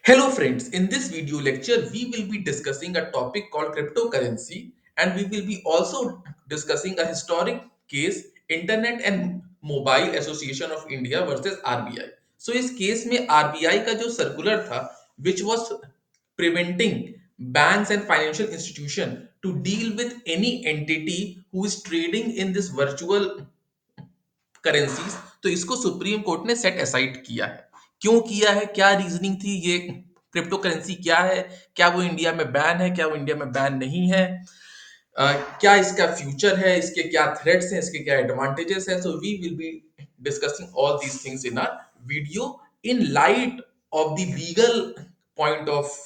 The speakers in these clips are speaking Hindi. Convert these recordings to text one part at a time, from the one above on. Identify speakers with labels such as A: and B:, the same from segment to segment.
A: Hello friends, in this video lecture we will be discussing a topic called cryptocurrency and we will be also discussing a historic case Internet and Mobile Association of India versus RBI. So इस केस में RBI का जो सर्कुलर था which was preventing banks and financial institution to deal with any entity who is trading in this virtual currencies, तो इसको सुप्रीम कोर्ट ने सेट असाइड किया है। क्यों किया है, क्या रीजनिंग थी, ये क्रिप्टो करेंसी क्या है, क्या वो इंडिया में बैन है, क्या वो इंडिया में बैन नहीं है, क्या इसका फ्यूचर है, इसके क्या थ्रेट्स हैं, इसके क्या एडवांटेजेस हैं। So we will be discussing all these things in our video in light of the legal point of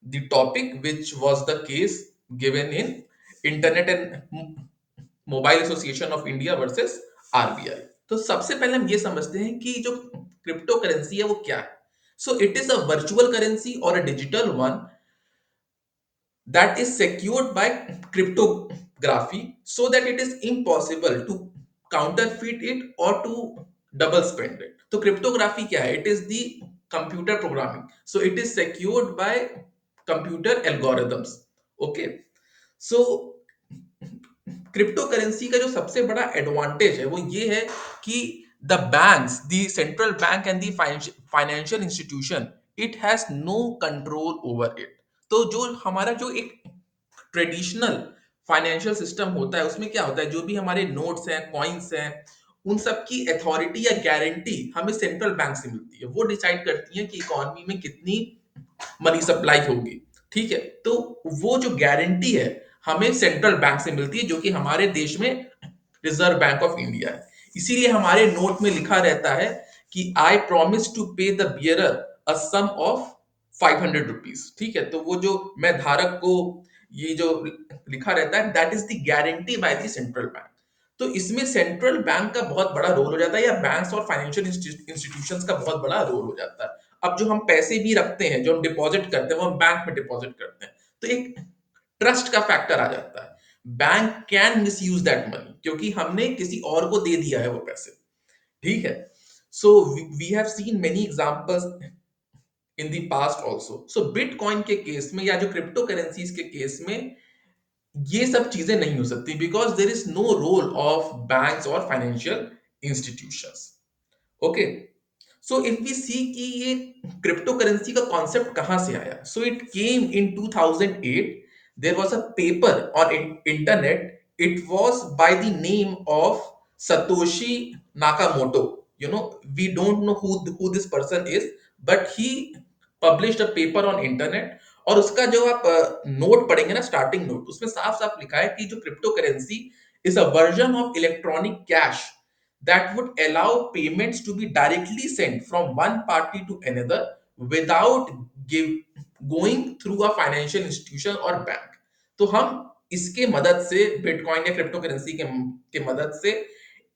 A: the topic which was the case given in Internet and Mobile Association of India versus RBI. तो सबसे पहले हम ये समझते हैं कि जो क्रिप्टो करेंसी है वो क्या है। So it is a virtual currency और a digital one that is secured by cryptography so that it is impossible to counterfeit it or to double spend it. तो cryptography क्या है? It is the computer programming. So it is secured by computer algorithms. Okay. So crypto currency का जो सबसे बड़ा एडवांटेज है वो ये है कि the banks, the central bank and the financial institution, it has no control over it. तो जो हमारा जो एक ट्रेडिशनल फाइनेंशियल सिस्टम होता है उसमें क्या होता है, जो भी हमारे नोट्स हैं, कॉइन्स हैं, उन सब की अथॉरिटी या गारंटी हमें सेंट्रल बैंक से मिलती है। वो डिसाइड करती है कि इकोनॉमी में कितनी मनी सप्लाई होगी। ठीक है, तो वो जो गारंटी है हमें सेंट्रल बैंक से मिलती है, जो कि हमारे देश में रिजर्व बैंक ऑफ इंडिया है। इसीलिए हमारे नोट में लिखा रहता है कि I promise to pay the bearer a sum of 500 rupees. ठीक है, तो वो जो मैं धारक को ये जो लिखा रहता है that is the guarantee by the central bank. तो इसमें सेंट्रल बैंक का बहुत बड़ा रोल हो जाता है या बैंक्स और फाइनेंशियल इंस्टीट्यूशंस का बहुत बड़ा रोल हो जाता है। अब जो हम पैसे भी रखते हैं, जो हम डिपॉजिट करते हैं, वो हम बैंक में डिपॉजिट करते हैं, तो एक ट्रस्ट का फैक्टर आ जाता है। Bank can miss use that money क्योंकि हमने किसी और को दे दिया है वो पैसे। ठीक है, so we have seen many examples in the past also. So Bitcoin के केस में या जो क्रिप्टो करेंसीज के केस में ये सब चीजें नहीं हो सकती because there is no role of banks और financial institutions. Okay, so if we see कि ये क्रिप्टो करेंसी का कॉन्सेप्ट कहां से आया, so it came in 2008। There was a paper on internet, it was by the name of Satoshi Nakamoto. You know, we don't know who this person is, but he published a paper on internet. और उसका जो आप नोट पढ़ेंगे ना, स्टार्टिंग नोट, उसमें साफ साफ लिखा है कि जो crypto currency is a version of electronic cash that would allow payments to be directly sent from one party to another without give, going through a financial institution or bank। तो हम इसके मदद से, बिटकॉइन या क्रिप्टो करेंसी के मदद से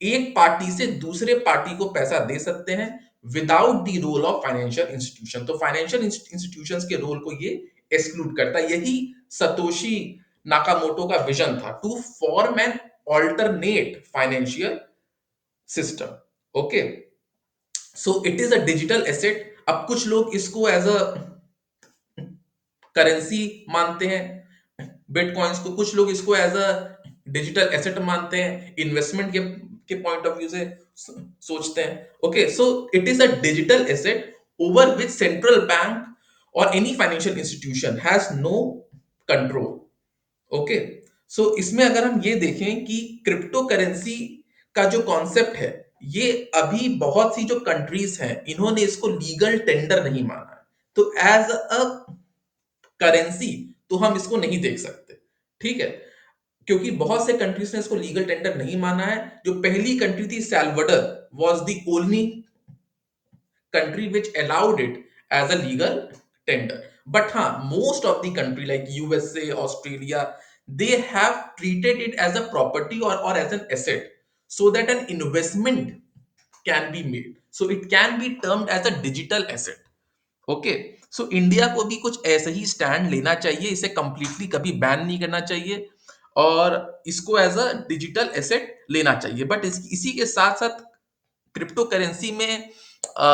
A: एक पार्टी से दूसरे पार्टी को पैसा दे सकते हैं without the role of financial institution. तो फाइनेंशियल इंस्टीट्यूशंस के रोल को ये एक्सक्लूड करता है। यही सतोशी नाकामोटो का विजन था, to form an alternate financial system. Okay, so it is a digital asset. अब कुछ लोग इसको एज अ करेंसी मानते हैं बिटकॉइंस को, कुछ लोग इसको एज अ डिजिटल एसेट मानते हैं, इन्वेस्टमेंट के पॉइंट ऑफ व्यू से सोचते हैं। Okay, so it is a digital asset over which central bank और any financial institution has no control. Okay, so इसमें अगर हम ये देखें कि क्रिप्टो करेंसी का जो कॉन्सेप्ट है, ये अभी बहुत सी जो कंट्रीज हैं इन्होंने इसको लीगल टेंडर नहीं माना है। तो एज अ करेंसी तो हम इसको नहीं देख सकते। ठीक है, क्योंकि बहुत से कंट्रीज ने इसको लीगल टेंडर नहीं माना है। जो पहली कंट्री थी Salvador was the only country which allowed it as a legal tender. But most of the country like USA, Australia, they have treated it as a property or as an asset so that an investment can be made. So it can be termed as a digital asset. Okay, so India को भी कुछ ऐसे ही स्टैंड लेना चाहिए, इसे कंप्लीटली कभी बैन नहीं करना चाहिए और इसको एज अ डिजिटल एसेट लेना चाहिए। बट इसी के साथ साथ क्रिप्टो करेंसी में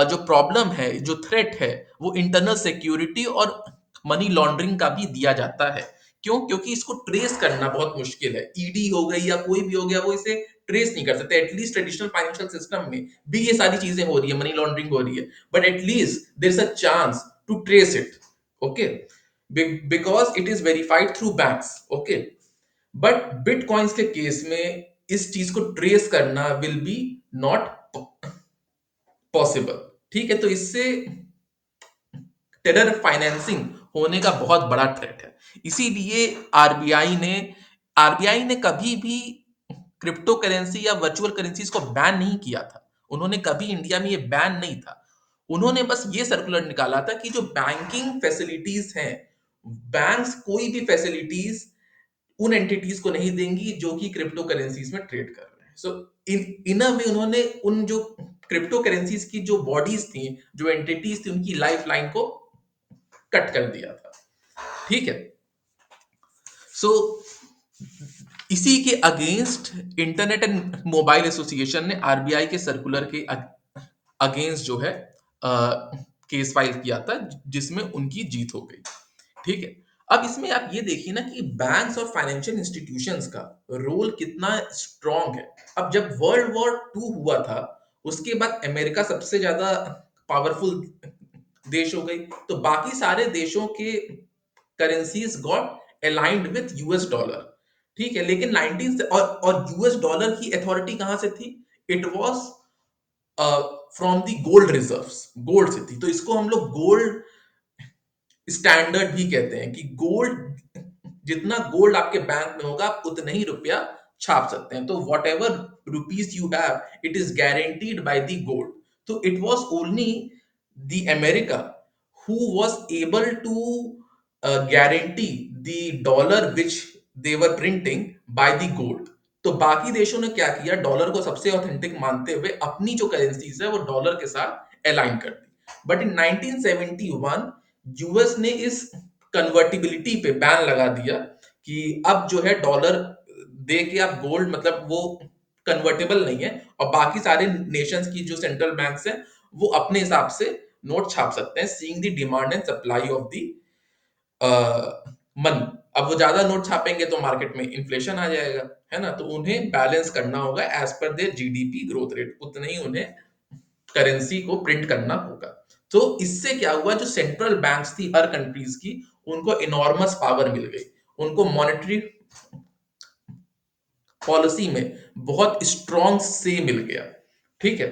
A: जो प्रॉब्लम है, जो थ्रेट है, वो इंटरनल सिक्योरिटी और मनी लॉन्ड्रिंग का भी दिया जाता है। क्यों? क्योंकि इसको ट्रेस करना बहुत मुश्किल है। ईडी हो गई या कोई भी हो गया, वो इसे ट्रेस नहीं कर सकते। एटलीस्ट ट्रेडिशनल फाइनेंशियल सिस्टम में भी ये सारी चीजें हो रही है, मनी लॉन्ड्रिंग हो रही है, but at least there is a chance to trace it. Okay, because it is verified through banks. Okay, but bitcoins के केस में इस चीज को ट्रेस करना विल बी नॉट पॉसिबल। ठीक है, तो इससे टेरर फाइनेंसिंग होने का बहुत बड़ा थ्रेट है। इसीलिए आरबीआई ने कभी भी क्रिप्टो करेंसी या वर्चुअल करेंसीज को बैन नहीं किया था। उन्होंने कभी इंडिया में ये बैन नहीं था। उन्होंने बस ये सर्कुलर निकाला था कि जो बैंकिंग फैसिलिटीज हैं, बैंक्स कोई भी फैसिलिटीज उन एंटिटीज को नहीं देंगी जो कि क्रिप्टो करेंसीज में ट्रेड कर रहे हैं। सो इन अ वे उन्होंने उन जो क्रिप्टो करेंसीज की जो बॉडीज थी, जो एंटिटीज थी, उनकी लाइफ लाइन को कट कर दिया था। ठीक है, सो इसी के against internet and Mobile association ने आरबीआई के सर्कुलर के अगेंस्ट जो है केस फाइल किया था, जिसमें उनकी जीत हो गई। ठीक है, अब इसमें आप ये देखिए ना कि बैंक्स और फाइनेंशियल इंस्टीट्यूशंस का रोल कितना स्ट्रांग है। अब जब वर्ल्ड वॉर टू हुआ था, उसके बाद अमेरिका सबसे ज्यादा पावरफुल देश हो गई, तो बाकी सारे देशों के currencies got aligned with US dollar. ठीक है, लेकिन 19 और यूएस डॉलर की अथॉरिटी कहां से थी? It was from the gold reserves, gold से थी। तो इसको हम लोग गोल्ड स्टैंडर्ड भी कहते हैं कि गोल्ड, जितना गोल्ड आपके बैंक में होगा आप उतना ही रुपया छाप सकते हैं। तो what rupees you have, it is guaranteed by the gold. तो it was only the America who was able to guarantee the dollar which they were printing by the gold. तो बाकी देशों ने क्या किया, डॉलर को सबसे ऑथेंटिक मानते हुए अपनी जो करेंसीज है वो डॉलर के साथ अलाइन कर दी। बट इन 1971 यूएस ने इस कन्वर्टिबिलिटी पे बैन लगा दिया कि अब जो है डॉलर दे के आप गोल्ड, मतलब वो कन्वर्टेबल नहीं है, और बाकी सारे नेशंस की जो सेंट्रल बैंक्स हैं वो अपने हिसाब से नोट छाप सकते हैं, seeing the demand and supply of the money. अब वो ज्यादा नोट छापेंगे तो मार्केट में इन्फ्लेशन आ जाएगा, है ना? तो उन्हें बैलेंस करना होगा as per there GDP growth rate, उतना ही उन्हें करेंसी को प्रिंट करना होगा। तो इससे क्या हुआ, जो सेंट्रल बैंक्स थी हर कंट्रीज की, उनको इनॉर्मस पावर मिल गई। उनको मॉनेटरी पॉलिसी में बहुत स्ट्रॉन्ग से मिल गया। ठीक है,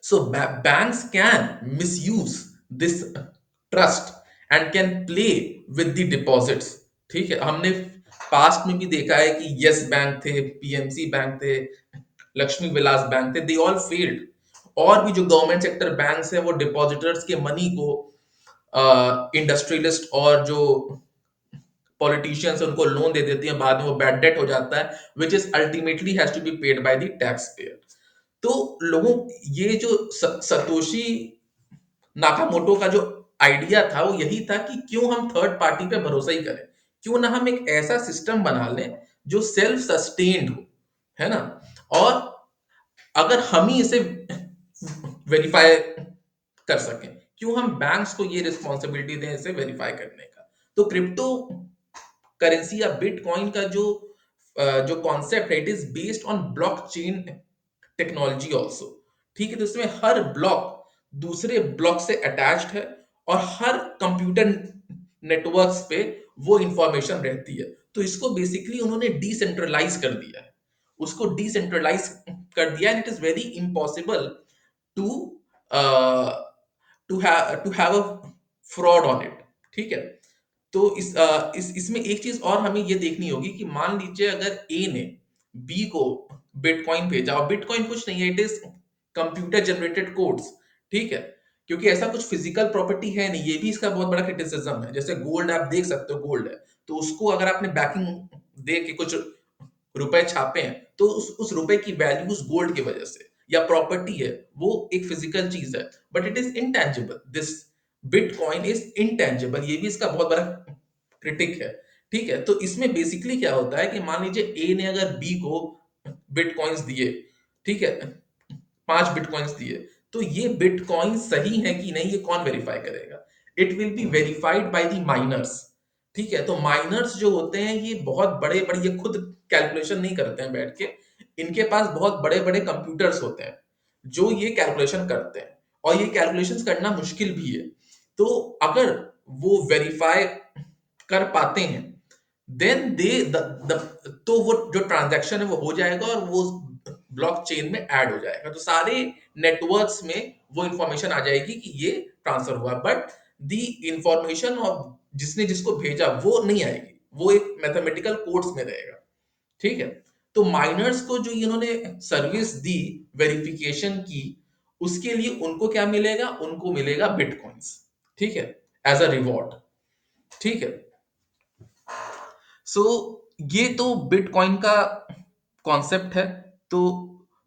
A: so banks can misuse this trust and can play with the deposits. ठीक है, हमने पास्ट में भी देखा है कि यस बैंक थे, पीएमसी बैंक थे, लक्ष्मी विलास बैंक थे, दे ऑल फेल्ड। और भी जो गवर्नमेंट सेक्टर बैंक्स हैं वो डिपॉजिटर्स के मनी को इंडस्ट्रियलिस्ट और जो पॉलिटिशियंस उनको लोन दे देती हैं, बाद में वो बैड डेट हो जाता है, which is ultimately has to be paid by the tax payer. तो लोगों, ये जो सतोशी नाकामोटो का जो आइडिया था वो यही था कि क्यों हम थर्ड पार्टी पे भरोसा ही करें, क्यों ना हम एक ऐसा सिस्टम बना लें जो सेल्फ सस्टेन्ड हो, है ना? और अगर हम ही इसे वेरीफाई कर सकें, क्यों हम बैंक्स को ये रिस्पॉन्सिबिलिटी दें इसे वेरीफाई करने का? तो क्रिप्टो करेंसी या बिटकॉइन का जो कॉन्सेप्ट है, it is based on blockchain technology also. ठीक है, तो इसमें हर ब्लॉक दूसरे ब्लॉक से अटैच्ड है, और हर कंप्यूटर नेटवर्क्स पे वो इंफॉर्मेशन रहती है। तो इसको बेसिकली उन्होंने डिसेंट्रलाइज कर दिया है, उसको डिसेंट्रलाइज कर दिया, and it is very impossible to to have a fraud on it. ठीक है, तो इसमें एक चीज और हमें ये देखनी होगी कि मान लीजिए अगर ए ने बी को बिटकॉइन भेजा, और बिटकॉइन कुछ नहीं है, it is computer generated codes. ठीक है, क्योंकि ऐसा कुछ फिजिकल प्रॉपर्टी है नहीं, ये भी इसका बहुत बड़ा क्रिटिसिज्म है। जैसे गोल्ड आप देख सकते हो, गोल्ड है, तो उसको अगर आपने बैकिंग दे के कुछ रुपए छापे हैं, तो उस रुपए की वैल्यू उस गोल्ड की वजह से, या प्रॉपर्टी है, वो एक फिजिकल चीज है, but it is intangible. This bitcoin is intangible, ये भी इसका बहुत बड़ा क्रिटिक है। ठीक है, तो इसमें बेसिकली क्या होता है कि मान लीजिए ए ने अगर बी को बिटकॉइंस दिए, ठीक है, 5 बिटकॉइंस दिए, तो ये बिटकॉइन सही है कि नहीं, ये कौन वेरीफाई करेगा? It will be verified by the miners. ठीक है, तो माइनर्स जो होते हैं ये बहुत बड़े बड़े, ये खुद कैलकुलेशन नहीं करते हैं बैठ के, इनके पास बहुत बड़े बड़े कंप्यूटर्स होते हैं जो ये कैलकुलेशन करते हैं, और ये कैलकुलेशंस करना मुश्किल भी है। तो अगर वो वेरीफाई कर पाते हैं, देन तो वो जो ट्रांजैक्शन है वो हो जाएगा और वो ब्लॉकचेन में ऐड हो जाएगा, तो सारे नेटवर्क्स में वो इंफॉर्मेशन आ जाएगी कि ये ट्रांसफर हुआ, बट द इंफॉर्मेशन ऑफ जिसने जिसको भेजा वो नहीं आएगी, वो एक मैथमेटिकल कोड्स में रहेगा। ठीक है, तो माइनर्स को जो इन्होंने सर्विस दी, वेरिफिकेशन की, उसके लिए उनको क्या मिलेगा? उनको मिलेगा बिटकॉइंस। ठीक है, एज अ रिवॉर्ड। ठीक है, सो ये तो बिटकॉइन का कॉन्सेप्ट है। तो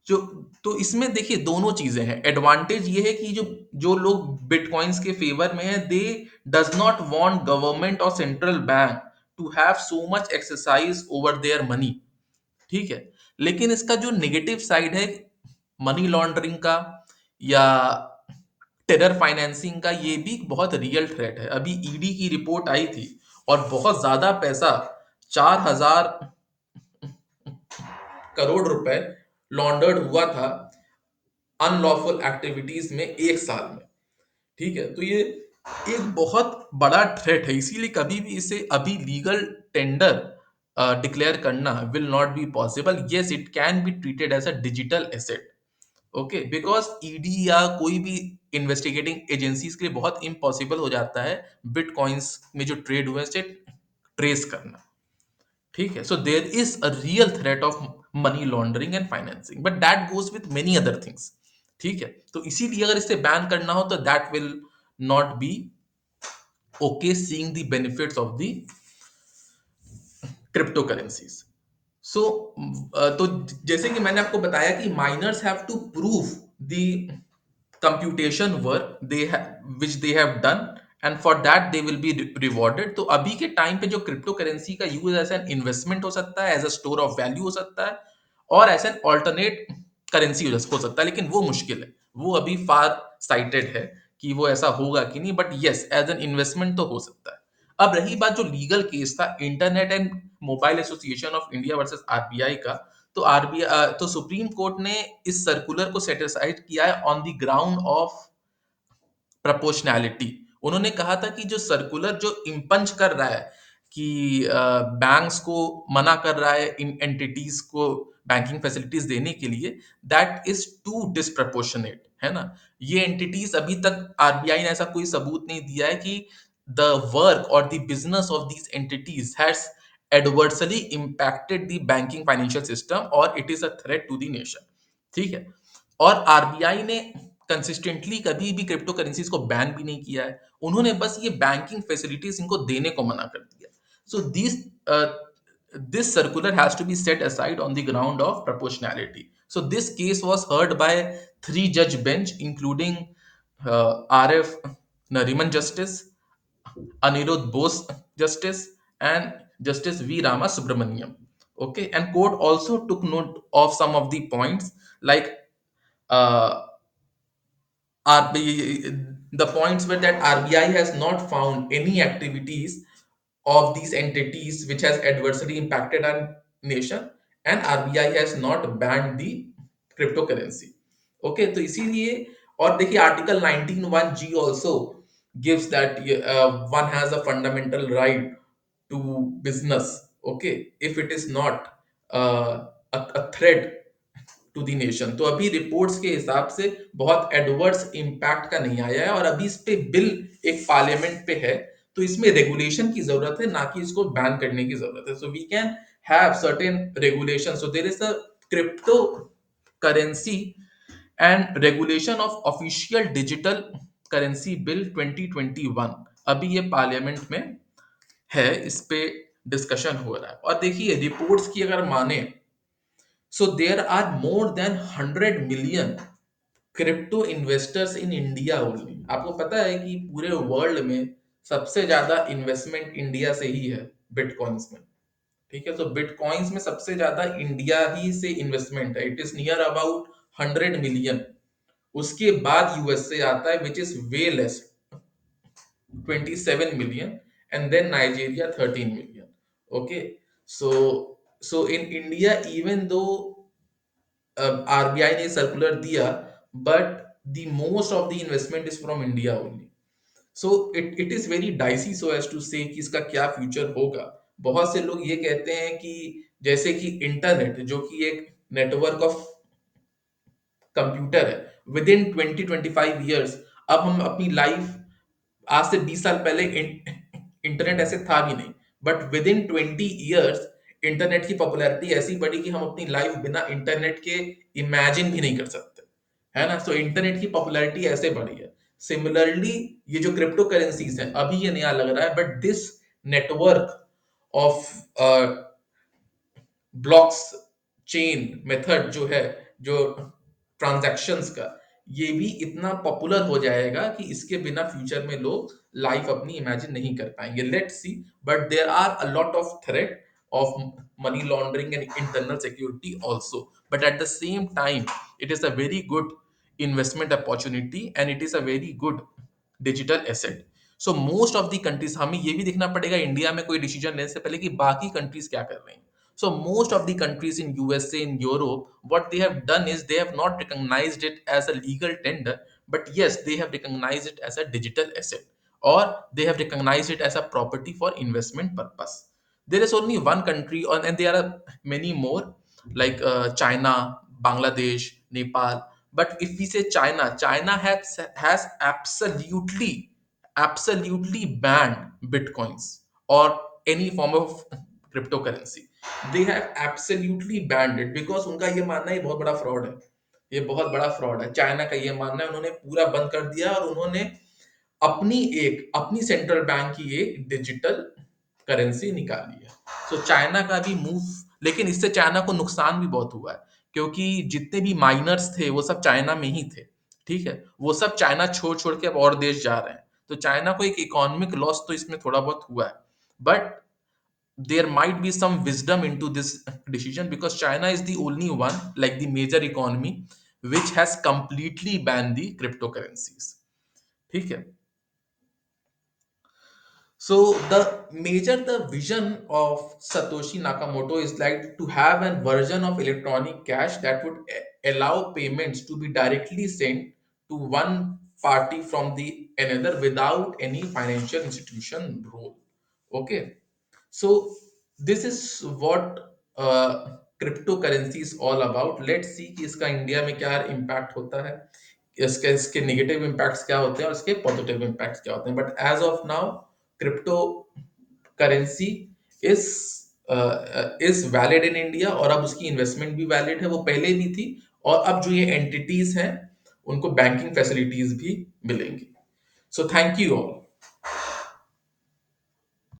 A: जो तो इसमें देखिए दोनों चीजें हैं। एडवांटेज ये है कि जो जो लोग बिटकॉइंस के फेवर में है, they does not want government और central bank to have so much exercise over their money. ठीक है, लेकिन इसका जो नेगेटिव साइड है मनी लॉन्ड्रिंग का या टेरर फाइनेंसिंग का, ये भी बहुत रियल थ्रेट है। अभी ईडी की रिपोर्ट आई थी और बहुत ज्यादा पैसा, 4,000 करोड़ रुपए लॉन्डर्ड हुआ था अनलॉफुल एक्टिविटीज में एक साल में। ठीक है, तो ये एक बहुत बड़ा थ्रेट है, इसीलिए कभी भी इसे अभी लीगल टेंडर डिक्लेयर करना will not be possible. Yes, it can be treated as a digital asset. Okay, because ED या कोई भी इन्वेस्टिगेटिंग एजेंसीज के लिए बहुत इम्पॉसिबल हो जाता है बिटकॉइंस में जो ट्रेड हुए से ट्रेस करना। ठीक है, so there is a real threat of money laundering and financing, but that goes with many other things. ठीक है, तो इसीलिए अगर इसे बैन करना हो तो that will not be okay, seeing the benefits of the crypto currencies. So तो जैसे कि मैंने आपको बताया कि miners have to prove the computation work which they have done, and for that they will be rewarded। तो अभी के टाइम पे जो क्रिप्टो करेंसी का यूज एज एन इन्वेस्टमेंट हो सकता है, as a store of value हो सकता है, और एज एन ऑल्टरनेट करेंसी हो सकता है, लेकिन वो मुश्किल है, वो अभी फार साइटेड है कि वो ऐसा होगा कि नहीं, but yes, as an investment तो हो सकता है। अब रही बात जो लीगल केस था Internet and Mobile Association of India versus RBI का, तो आरबीआई तो सुप्रीम कोर्ट ने इस सर्कुलर को सेटिसाइड किया है on the ground of proportionality. उन्होंने कहा था कि जो सर्कुलर जो इम्पंच कर रहा है कि बैंक्स को मना कर रहा है इन एंटिटीज को बैंकिंग फैसिलिटीज देने के लिए, दैट इज टू डिसप्रपोर्शनेट, है ना। ये एंटिटीज अभी तक आरबीआई ने ऐसा कोई सबूत नहीं दिया है कि द वर्क और the business of these entities has adversely impacted the banking financial system or it is a threat to the nation। ठीक है, और आरबीआई ने कंसिस्टेंटली कभी भी क्रिप्टो करेंसीज को बैन भी नहीं किया है, उन्होंने बस ये बैंकिंग फैसिलिटीज इनको देने को मना कर दिया। So this circular has to be set aside on the ground of proportionality। So this case was heard by 3 judge bench including RF Nariman Justice, Anirudh Bose Justice, and Justice V. Rama Subramaniam. Okay, and court also took note of some of the points like uh, the points were that RBI has not found any activities of these entities which has adversely impacted our nation, and RBI has not banned the cryptocurrency। Okay, तो इसीलिए, और देखिए article 19(1)(g also gives that one has a fundamental right to business, okay, if it is not a threat to the nation. तो अभी रिपोर्ट्स के हिसाब से बहुत एडवर्स इम्पैक्ट का नहीं आया है, और अभी इस पे बिल एक पार्लियामेंट पे है, तो इसमें रेगुलेशन की जरूरत है, ना कि इसको बैन करने की जरूरत है। So we can have certain regulation. So there is a crypto currency and regulation of official digital currency bill 2021, अभी ये पार्लियामेंट में है, इस पे डिस्कशन हो रहा है। और देखिए रिपोर्ट्स की अगर माने, so there are more than 100 million crypto investors in India only. आपको पता है कि पूरे वर्ल्ड में सबसे ज्यादा इन्वेस्टमेंट इंडिया से ही है बिटकॉइंस में। ठीक है, तो बिटकॉइंस में सबसे ज्यादा इंडिया ही से इन्वेस्टमेंट है, it is near about 100 million उसके बाद यूएसए आता है which is way less, 27 million, and then Nigeria 13 million. Okay, so in India, even though RBI ने सर्कुलर दिया, but the most of the investment is from India only. So it is very dicey so as to say कि इसका क्या फ्यूचर होगा. बहुत से लोग ये कहते हैं कि जैसे कि इंटरनेट जो कि एक नेटवर्क ऑफ कंप्यूटर है, विद इन 20-25 ईयर्स अब हम अपनी लाइफ, आज से 20 साल पहले इंटरनेट ऐसे था भी नहीं, but with in 20 years internet की पॉपुलैरिटी ऐसी बढ़ी कि हम अपनी लाइफ बिना इंटरनेट के इमेजिन भी नहीं कर सकते, है ना. सो इंटरनेट की पॉपुलैरिटी ऐसे बढ़ी है. सिमिलरली ये जो क्रिप्टो करेंसीज है, अभी ये नया लग रहा है, but this network of blocks chain method जो है, जो ट्रांजैक्शंस का, ये भी इतना पॉपुलर हो जाएगा कि इसके बिना फ्यूचर में लोग लाइफ अपनी इमेजिन नहीं कर पाएंगे. Let's see. But there are a lot of threat of money laundering and internal security also, but at the same time it is a very good investment opportunity and it is a very good digital asset. So most of the countries, हमें ये भी देखना पड़ेगा इंडिया में कोई डिसीजन लेने से पहले कि बाकी कंट्रीज क्या कर रहे हैं. So most of the countries in USA, in Europe, what they have done is they have not recognized it as a legal tender, but yes, they have recognized it as a digital asset, or they have recognized it as a property for investment purpose. There is only one country, and there are many more, like China, Bangladesh, Nepal. But if we say China, China has absolutely banned bitcoins or any form of cryptocurrency. They have absolutely banned it because उनका ये मानना है ये बहुत बड़ा फ्रॉड है, ये बहुत बड़ा फ्रॉड है. चाइना का ये मानना है, उन्होंने पूरा बंद कर दिया और उन्होंने अपनी सेंट्रल बैंक की एक डिजिटल करेंसी निकाली है. सो चाइना का भी मूव, लेकिन इससे चाइना को नुकसान भी बहुत हुआ है, क्योंकि जितने भी माइनर्स थे वो सब चाइना में ही थे. ठीक है, वो सब चाइना छोड़ छोड़ के अब और देश जा रहे हैं, तो चाइना को एक इकोनॉमिक लॉस तो इसमें थोड़ा बहुत हुआ है. But there might be some wisdom into this decision because China is the only one, like the major economy, which has completely banned the cryptocurrencies. ठीक है. So the vision of Satoshi Nakamoto is like to have a version of electronic cash that would allow payments to be directly sent to one party from the another without any financial institution role. Okay. So this is what crypto currency is all about. Let's see कि इसका इंडिया में क्या इम्पैक्ट होता है, इसके इसके नेगेटिव इम्पैक्ट्स क्या होते हैं और इसके पॉजिटिव इम्पैक्ट्स क्या होते हैं. But as of now crypto currency is is valid in India, और अब उसकी इन्वेस्टमेंट भी वैलिड है, वो पहले भी थी, और अब जो ये एंटिटीज हैं उनको बैंकिंग फैसिलिटीज भी मिलेंगी. So thank you all.